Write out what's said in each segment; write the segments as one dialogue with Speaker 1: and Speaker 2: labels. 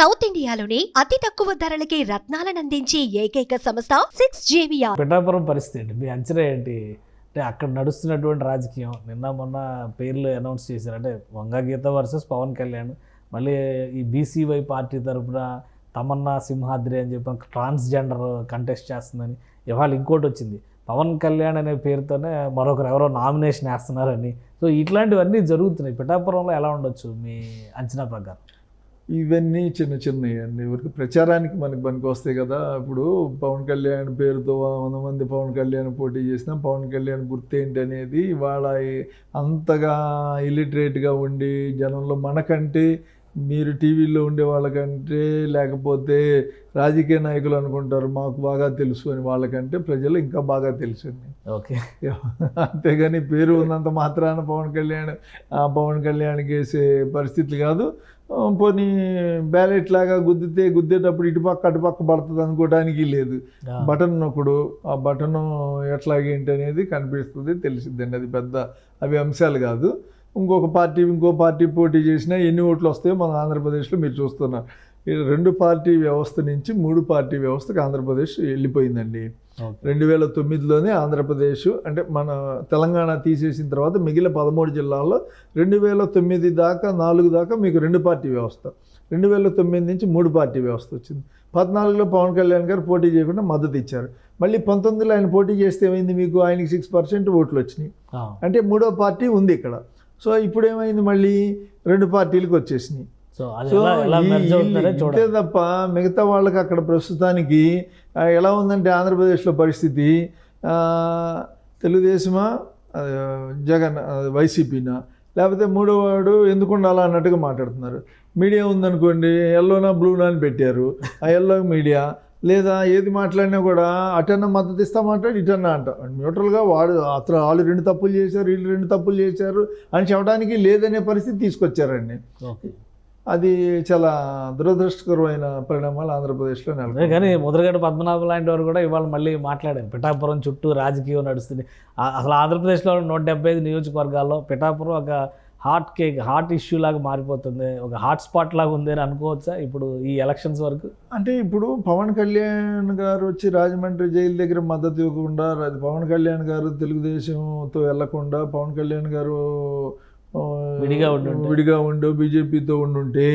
Speaker 1: South ఇండియాలోనే అతి తక్కువ ధరలకి రత్నాలనందించే ఏకైక సంస్థ 6JVR.
Speaker 2: పిఠాపురం పరిస్థితి ఏంటి? మీ అంచనా ఏంటి? అంటే అక్కడ నడుస్తున్నటువంటి రాజకీయం నిన్న మొన్న పేర్లు అనౌన్స్ చేశారు. అంటే వంగా గీత వర్సెస్ పవన్ కళ్యాణ్, మళ్ళీ ఈ బీసీవై పార్టీ తరఫున తమన్నా సింహాద్రి అని చెప్పి ట్రాన్స్జెండర్ కంటెస్ట్ చేస్తుందని, ఇవాళ ఇంకోటి వచ్చింది పవన్ కళ్యాణ్ అనే పేరుతోనే మరొకరు ఎవరో నామినేషన్ వేస్తున్నారని. సో ఇట్లాంటివన్నీ జరుగుతున్నాయి. పిఠాపురంలో ఎలా ఉండొచ్చు మీ అంచనా ప్రకారం?
Speaker 3: ఇవన్నీ చిన్న చిన్నవి అండి, ఊరికి ప్రచారానికి మనకు పనికి వస్తాయి కదా. ఇప్పుడు పవన్ కళ్యాణ్ పేరుతో 100 మంది పవన్ కళ్యాణ్ పోటీ చేసినా పవన్ కళ్యాణ్ గుర్తేంటి అనేది వాళ్ళ అంతగా ఇల్లిటరేట్గా ఉండి జనంలో మనకంటే, మీరు టీవీలో ఉండే వాళ్ళకంటే, లేకపోతే రాజకీయ నాయకులు అనుకుంటారు మాకు బాగా తెలుసు అని, వాళ్ళకంటే ప్రజలు ఇంకా బాగా తెలుసు అండి.
Speaker 2: ఓకే,
Speaker 3: అంతేగాని పేరు ఉన్నంత మాత్రాన పవన్ కళ్యాణ్కి వేసే పరిస్థితి కాదు. పోనీ బ్యాలెట్ లాగా గుద్దేటప్పుడు ఇటుపక్క అటుపక్క పడుతుంది అనుకోవడానికి లేదు. బటన్ నొక్కడు, ఆ బటన్ ఎట్లాగేంటి అనేది కనిపిస్తుంది, తెలిసిద్దండి. అది పెద్ద అవి అంశాలు కాదు. ఇంకో పార్టీ పోటీ చేసినా ఎన్ని ఓట్లు వస్తాయో మన ఆంధ్రప్రదేశ్లో మీరు చూస్తున్నారు. 2 పార్టీ వ్యవస్థ నుంచి 3 పార్టీ వ్యవస్థకు ఆంధ్రప్రదేశ్ వెళ్ళిపోయిందండి. 2009లోనే ఆంధ్రప్రదేశ్, అంటే మన తెలంగాణ తీసేసిన తర్వాత మిగిలిన 13 జిల్లాల్లో 2009 దాకా 4 దాకా మీకు 2 పార్టీ వ్యవస్థ. 2009 నుంచి 3 పార్టీ వ్యవస్థ వచ్చింది. 14లో పవన్ కళ్యాణ్ గారు పోటీ చేయకుండా మద్దతు ఇచ్చారు. మళ్ళీ 19లో ఆయన పోటీ చేస్తే ఏమైంది, మీకు ఆయనకి 6% ఓట్లు వచ్చినాయి. అంటే 3వ పార్టీ ఉంది ఇక్కడ. సో ఇప్పుడు ఏమైంది, మళ్ళీ 2 పార్టీలకు వచ్చేసినాయి. సో ఇంతే తప్ప మిగతా వాళ్ళకి అక్కడ ప్రస్తుతానికి ఎలా ఉందంటే ఆంధ్రప్రదేశ్లో పరిస్థితి, తెలుగుదేశమా జగన్ వైసీపీనా, లేకపోతే మూడో వాడు ఎందుకు ఉండాలా అన్నట్టుగా మాట్లాడుతున్నారు. మీడియా ఉందనుకోండి, ఎల్లోనా బ్లూనా అని పెట్టారు. ఆ ఎల్లో మీడియా, లేదా ఏది మాట్లాడినా కూడా అటన్నా మద్దతు ఇస్తా మాట్లాడి ఇటన్నా అంట. న్యూట్రల్గా వాళ్ళు 2 తప్పులు చేశారు, వీళ్ళు 2 తప్పులు చేశారు అని చెప్పడానికి లేదనే పరిస్థితి తీసుకొచ్చారండి. అది చాలా దురదృష్టకరమైన పరిణామాలు ఆంధ్రప్రదేశ్లో నెలకొన్నాయి.
Speaker 2: కానీ ముద్రగడ పద్మనాభం లాంటి వారు కూడా ఇవాళ మళ్ళీ మాట్లాడారు. పిఠాపురం చుట్టూ రాజకీయం నడుస్తుంది. అసలు ఆంధ్రప్రదేశ్లో 175 నియోజకవర్గాల్లో పిఠాపురం ఒక హాట్ ఇష్యూ లాగా మారిపోతుంది, ఒక హాట్ స్పాట్ లాగా ఉంది అని అనుకోవచ్చా ఇప్పుడు ఈ ఎలక్షన్స్ వరకు?
Speaker 3: అంటే ఇప్పుడు పవన్ కళ్యాణ్ గారు వచ్చి రాజమండ్రి జైలు దగ్గర మద్దతు ఇవ్వకుండా, పవన్ గారు తెలుగుదేశంతో వెళ్లకుండా, పవన్ కళ్యాణ్ గారు విడిగా ఉండు బీజేపీతో ఉండుంటే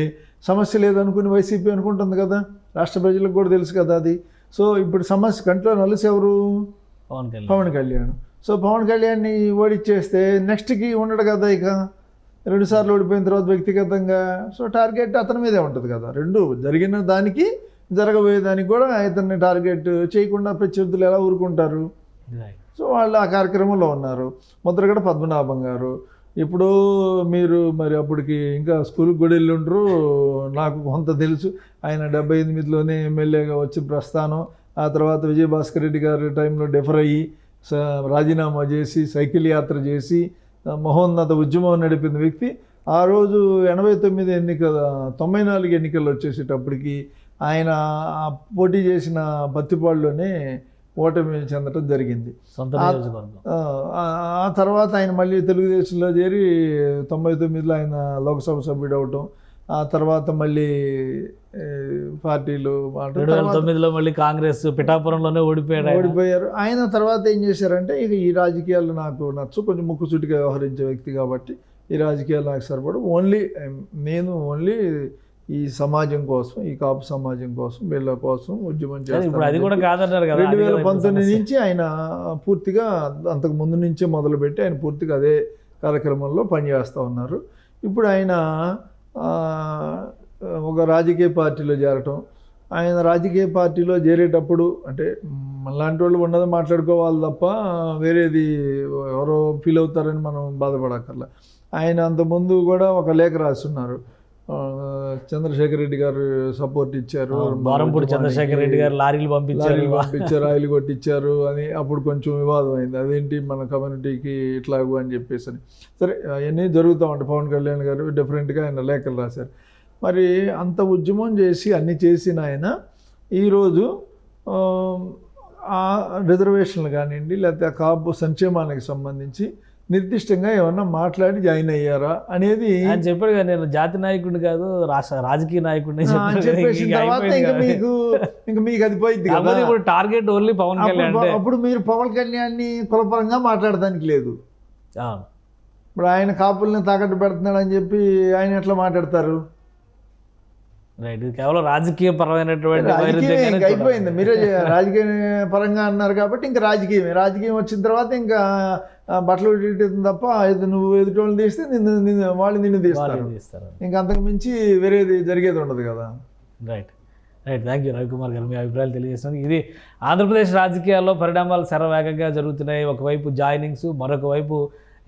Speaker 3: సమస్య లేదనుకుని వైసీపీ అనుకుంటుంది కదా. రాష్ట్ర ప్రజలకు కూడా తెలుసు కదా అది. సో ఇప్పుడు సమస్య కంట్లో నలుసు ఎవరు? పవన్ కళ్యాణ్. సో పవన్ కళ్యాణ్ని ఓడిచ్చేస్తే నెక్స్ట్కి ఉండడు కదా. ఇక 2 సార్లు ఓడిపోయిన తర్వాత వ్యక్తిగతంగా సో టార్గెట్ అతని మీదే ఉంటుంది కదా. 2 జరిగిన దానికి జరగబోయేదానికి కూడా ఇతన్ని టార్గెట్ చేయకుండా ప్రత్యర్థులు ఎలా ఊరుకుంటారు? సో వాళ్ళు ఆ కార్యక్రమంలో ఉన్నారు. ముద్రగడ పద్మనాభం గారు ఇప్పుడు మీరు మరి అప్పటికి ఇంకా స్కూల్కి కూడా వెళ్ళి ఉండరు, నాకు కొంత తెలుసు. ఆయన 78లోనే ఎమ్మెల్యేగా వచ్చి ప్రస్థానం, ఆ తర్వాత విజయభాస్కర్ రెడ్డి గారి టైంలో డెఫర్ అయ్యి రాజీనామా చేసి సైకిల్ యాత్ర చేసి మహోన్నత ఉద్యమం నడిపిన వ్యక్తి. ఆ రోజు 94 ఎన్నికలు వచ్చేసేటప్పటికి ఆయన పోటీ చేసిన పత్తిపాడులోనే ఓటమి చెందటం జరిగింది. ఆ తర్వాత ఆయన మళ్ళీ తెలుగుదేశంలో చేరి 99లో ఆయన లోక్సభ సభ్యుడు అవటం, ఆ తర్వాత మళ్ళీ పార్టీలు
Speaker 2: 2009లో మళ్ళీ కాంగ్రెస్ పిఠాపురంలోనే ఓడిపోయారు.
Speaker 3: ఆయన తర్వాత ఏం చేశారంటే, ఇక ఈ రాజకీయాలు నాకు నచ్చు, కొంచెం ముక్కుసూటిగా వ్యవహరించే వ్యక్తి కాబట్టి ఈ రాజకీయాలు నాకు సరిపడు, నేను ఓన్లీ ఈ సమాజం కోసం, ఈ కాపు సమాజం కోసం, వీళ్ళ కోసం ఉద్యమం చేస్తాను. 2019 నుంచి ఆయన పూర్తిగా అంతకు ముందు నుంచే మొదలుపెట్టి ఆయన పూర్తిగా అదే కార్యక్రమంలో పనిచేస్తూ ఉన్నారు. ఇప్పుడు ఆయన ఒక రాజకీయ పార్టీలో చేరటం, ఆయన రాజకీయ పార్టీలో చేరేటప్పుడు అంటే మనలాంటి వాళ్ళు ఉన్నది మాట్లాడుకోవాలి తప్ప వేరేది ఎవరో ఫీల్ అవుతారని మనం బాధపడక్కర్లా. ఆయన అంతకుముందు కూడా ఒక లేఖ రాస్తున్నారు, చంద్రశేఖర్ రెడ్డి గారు సపోర్ట్ ఇచ్చారు,
Speaker 2: చంద్రశేఖర్ రెడ్డి గారు లారీలు పంపించారు,
Speaker 3: ఆయిల్ కొట్టించారు అని అప్పుడు కొంచెం వివాదం అయింది. అదేంటి మన కమ్యూనిటీకి ఇట్లాగు అని చెప్పేసి. సరే అవన్నీ జరుగుతూ ఉంటాయి. పవన్ కళ్యాణ్ గారు డిఫరెంట్గా ఆయన లేఖలు రాశారు. మరి అంత ఉద్యమం చేసి అన్ని చేసిన ఆయన ఈరోజు ఆ రిజర్వేషన్లు కానివ్వండి, లేకపోతే ఆ కాపు సంక్షేమానికి సంబంధించి నిర్దిష్టంగా ఏమన్నా మాట్లాడి జాయిన్ అయ్యారా అనేది
Speaker 2: ఆయన చెప్పాడు కదా, నేను జాతి నాయకుడిని కాదు రాజకీయ నాయకుడిని
Speaker 3: అని చెప్పేసిన తర్వాత ఇంకా మీకు అది పోయింది కదా.
Speaker 2: ఇప్పుడు టార్గెట్ ఓన్లీ పవన్ కళ్యాణ్ అంటే
Speaker 3: అప్పుడు మీరు పవన్ కళ్యాణ్ని కులపరంగా మాట్లాడడానికి లేదు.
Speaker 2: అవును.
Speaker 3: ఇప్పుడు ఆయన కాపుల్ని తాకట్టు పెడుతున్నాడు అని చెప్పి ఆయన ఎట్లా మాట్లాడతారు?
Speaker 2: రైట్, ఇది కేవలం రాజకీయ పరమైనటువంటి
Speaker 3: రాజకీయం ఇంకా అయిపోయింది. మీరే రాజకీయ పరంగా అన్నారు కాబట్టి ఇంకా రాజకీయం వచ్చిన తర్వాత ఇంకా బట్టలు పెట్టడం తప్ప నువ్వు ఎదుటి వాళ్ళని తీస్తే వాళ్ళు నిన్ను తీస్తారు. ఇంకా అంతకు మించి వేరేది జరిగేది ఉండదు కదా.
Speaker 2: Right right, thank you Ravikumar గారు, మీ అభిప్రాయాలు తెలియజేసినందుకు. ఇది ఆంధ్రప్రదేశ్ రాజకీయాల్లో పరిణామాలు శరవేగంగా జరుగుతున్నాయి. ఒకవైపు జాయినింగ్స్, మరొక వైపు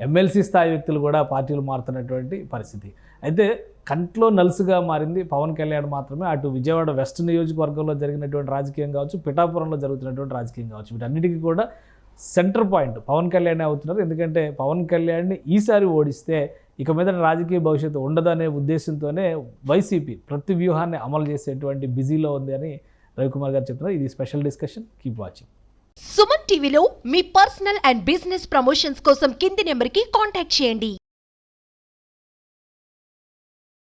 Speaker 2: ఎమ్మెల్సీ స్థాయి వ్యక్తులు కూడా పార్టీలు మారుతున్నటువంటి పరిస్థితి. అయితే కంట్లో నలుసుగా మారింది పవన్ కళ్యాణ్ మాత్రమే. అటు విజయవాడ వెస్ట్ నియోజకవర్గంలో జరిగినటువంటి రాజకీయం కావచ్చు, పిఠాపురంలో జరుగుతున్నటువంటి రాజకీయం కావచ్చు, వీటన్నిటికీ కూడా సెంటర్ పాయింట్ పవన్ కళ్యాణ్ అవుతున్నారు. ఎందుకంటే పవన్ కళ్యాణ్ని ఈసారి ఓడిస్తే ఇక మీద రాజకీయ భవిష్యత్తు ఉండదనే ఉద్దేశంతోనే వైసీపీ ప్రతి వ్యూహాన్ని అమలు చేసేటువంటి బిజీలో ఉంది అని రవికుమార్ గారు చెప్తున్నారు. ఇది special discussion, keep watching.
Speaker 1: Suman టీవీలో మీ పర్సనల్ అండ్ బిజినెస్ ప్రమోషన్స్ కోసం కింది నెంబర్కి కాంటాక్ట్ చేయండి.